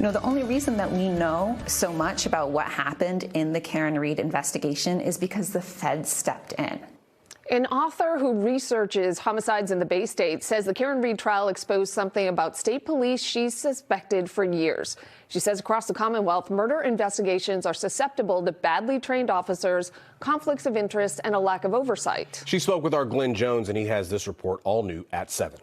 You know, the only reason that we know so much about what happened in the Karen Read investigation is because the feds stepped in. An author who researches homicides in the Bay State says the Karen Read trial exposed something about state police she's suspected for years. She says across the Commonwealth, murder investigations are susceptible to badly trained officers, conflicts of interest, and a lack of oversight. She spoke with our Glenn Jones, and he has this report all new at 7.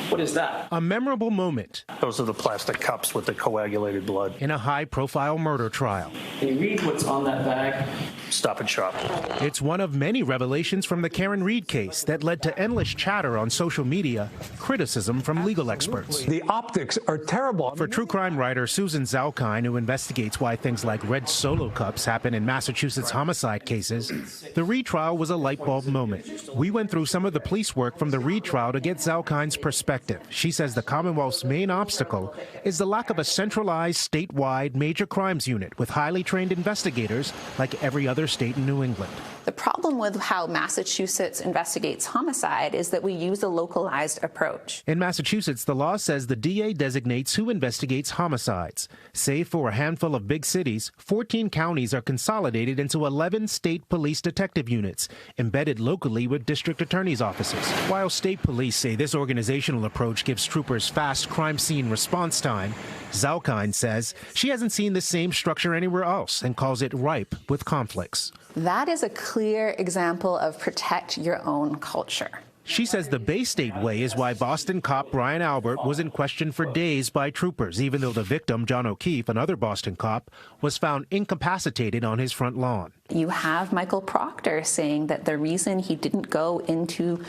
What is that? A memorable moment. Those are the plastic cups with the coagulated blood. In a high-profile murder trial. Can you read what's on that bag? Stop and Shop. It's one of many revelations from the Karen Read case that led to endless chatter on social media, criticism from legal experts. The optics are terrible. For true crime writer Susan Zalkine, who investigates why things like red Solo cups happen in Massachusetts homicide cases, the Read trial was a light bulb moment. We went through some of the police work from the Read trial to get Zalkine's perspective. She says the Commonwealth's main obstacle is the lack of a centralized, statewide major crimes unit with highly trained investigators like every other state in New England. The problem with how Massachusetts investigates homicide is that we use a localized approach. In Massachusetts, the law says the DA designates who investigates homicides. Save for a handful of big cities, 14 counties are consolidated into 11 state police detective units, embedded locally with district attorneys' offices. While state police say this organizational approach gives troopers fast crime scene response time, Zalkine says she hasn't seen the same structure anywhere else and calls it ripe with conflicts. That is a clear example of protect your own culture. She says the Bay State way is why Boston cop Brian Albert was in question for days by troopers, even though the victim, John O'Keefe, another Boston cop, was found incapacitated on his front lawn. You have Michael Proctor saying that the reason he didn't go into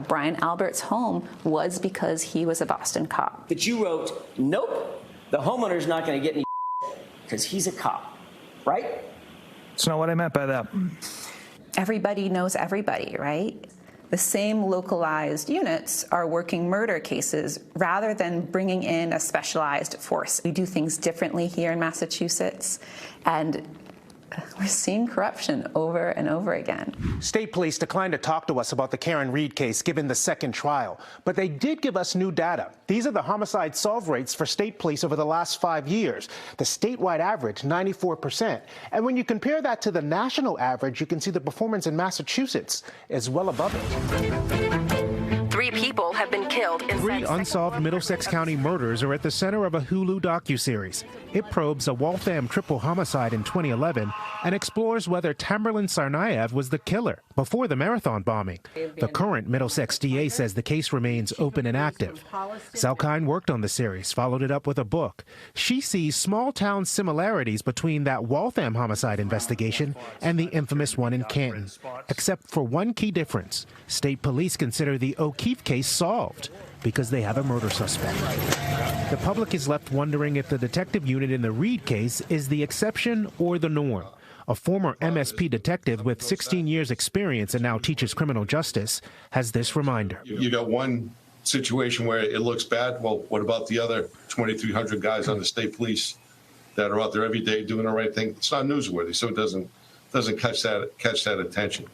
Brian Albert's home was because he was a Boston cop. But you wrote, nope, the homeowner's not going to get any because he's a cop, right? That's not what I meant by that. Everybody knows everybody, right? The same localized units are working murder cases rather than bringing in a specialized force. We do things differently here in Massachusetts, and we're seeing corruption over and over again. State police declined to talk to us about the Karen Read case given the second trial, but they did give us new data. These are the homicide solve rates for state police over the last 5 years. The statewide average, 94%. And when you compare that to the national average, you can see the performance in Massachusetts is well above it. 3 people have been killed in 3 unsolved Middlesex County murders are at the center of a Hulu docuseries. It probes a Waltham triple homicide in 2011 and explores whether Tamerlan Tsarnaev was the killer before the marathon bombing. The current Middlesex DA says the case remains open and active. Zalkine worked on the series, followed it up with a book. She sees small-town similarities between that Waltham homicide investigation and the infamous one in Canton, except for one key difference. State police consider the O'Keefe case solved because they have a murder suspect. The public is left wondering if the detective unit in the Read case is the exception or the norm. A former MSP detective with 16 years experience and now teaches criminal justice has this reminder. You got one situation where it looks bad. Well, what about the other 2,300 guys on the state police that are out there every day doing the right thing? It's not newsworthy, so it doesn't catch that attention.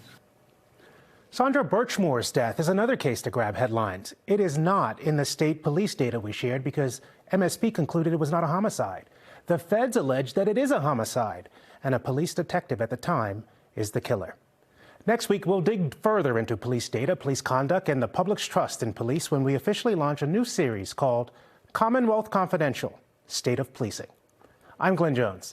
Sandra Birchmore's death is another case to grab headlines. It is not in the state police data we shared because MSP concluded it was not a homicide. The feds allege that it is a homicide, and a police detective at the time is the killer. Next week, we'll dig further into police data, police conduct, and the public's trust in police when we officially launch a new series called Commonwealth Confidential: State of Policing. I'm Glenn Jones.